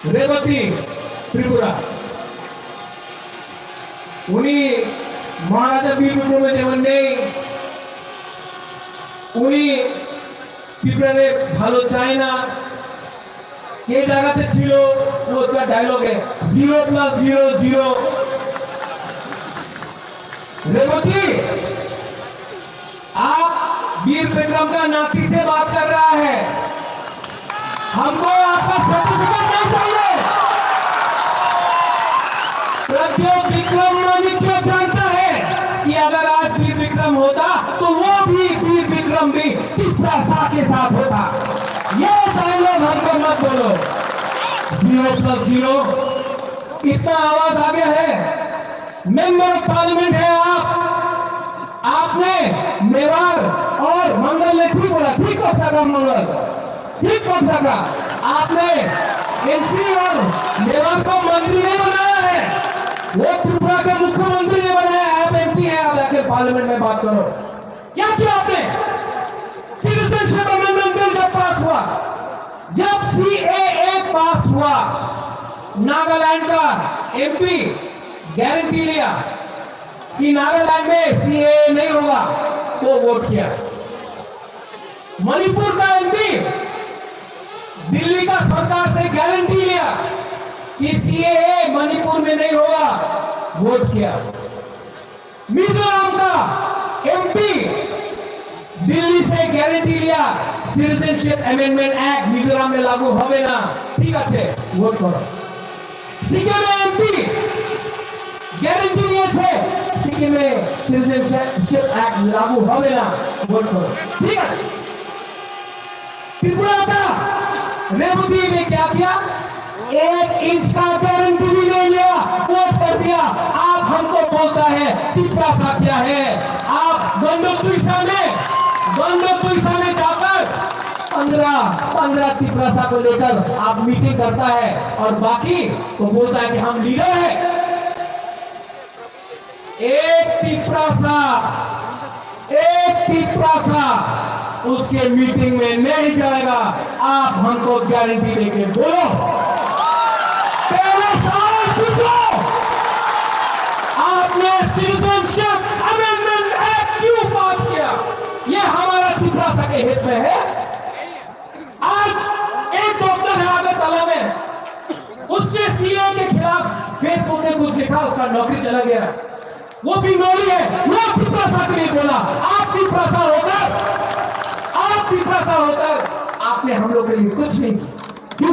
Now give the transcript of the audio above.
रेवती त्रिपुरा उनी महाराजा वीर विक्रमदेवने उनी ত্রিপুরারে ভালো চায় না এই জায়গাতে ছিল वो उसका डायलॉग है 0+0 रेवती आप वीर विक्रम का नाती से बात कर रहा है हमको आपका सर्टिफिकेट नहीं चाहिए प्रद्योत विक्रम मानिक्य जानता है कि अगर आज वीर विक्रम होता तो वो भी वीर विक्रम भी तिप्रासा के साथ होता ये डायलॉग हमको मत बोलो 0+0 इतना आवाज आ गया है मेंबर ऑफ पार्लियामेंट है आपने मेवाड़ और मंगल ने ठीक बोला ठीक हो सका मंगल ठीक हो सका आपने एनसी और मेवाड़ को मंत्री नहीं बनाया है वो त्रिपुरा के मुख्यमंत्री ने बनाया है आप एमपी हैं आप जाके पार्लियामेंट में बात करो क्या किया आपने सिटीजनशिप अमेंडमेंट बिल जब पास हुआ जब सीएए पास हुआ नागालैंड का एमपी गारंटी लिया कि नागालैंड में सीएए नहीं होगा तो वोट किया मणिपुर का एमपी दिल्ली का सरकार से गारंटी लिया कि सीएए मणिपुर में नहीं होगा वोट किया मिजोरम का एमपी दिल्ली से गारंटी लिया सिटीजनशिप अमेंडमेंट एक्ट मिजोरम में लागू होवे ना ठीक है वोट करो सिक्किम में एमपी गारंटी लिए थे सिक्किम में सिटीजनशिप एक्ट लागू होवे ना वोट करो ठीक है त्रिपुरा का रेवती ने क्या किया 1 इंच का गारंटी भी नहीं लिया वोट कर दिया आप हमको बोलता है तिप्रासा क्या है आप गंडोपुइसा में जाकर 15 तिप्रासा को लेकर आप मीटिंग करता है और बाकी तो बोलता है कि हम लीडर है एक तिप्रासा उसके मीटिंग में नहीं जाएगा आप हमको गारंटी देके बोलो पहले सवाल पूछो आपने सिटीजनशिप अमेंडमेंट एक्ट क्यों पास किया ये हमारा तिप्रासा के हित में है आज एक डॉक्टर है अगरतला में उसने सीए के खिलाफ फेसबुक में कुछ लिखा उसका नौकरी चला गया वो बीमारी है वो तिप्रासा के लिए बोला आप तिप्रासा होकर आपने हम लोग के लिए कुछ नहीं किया क्यों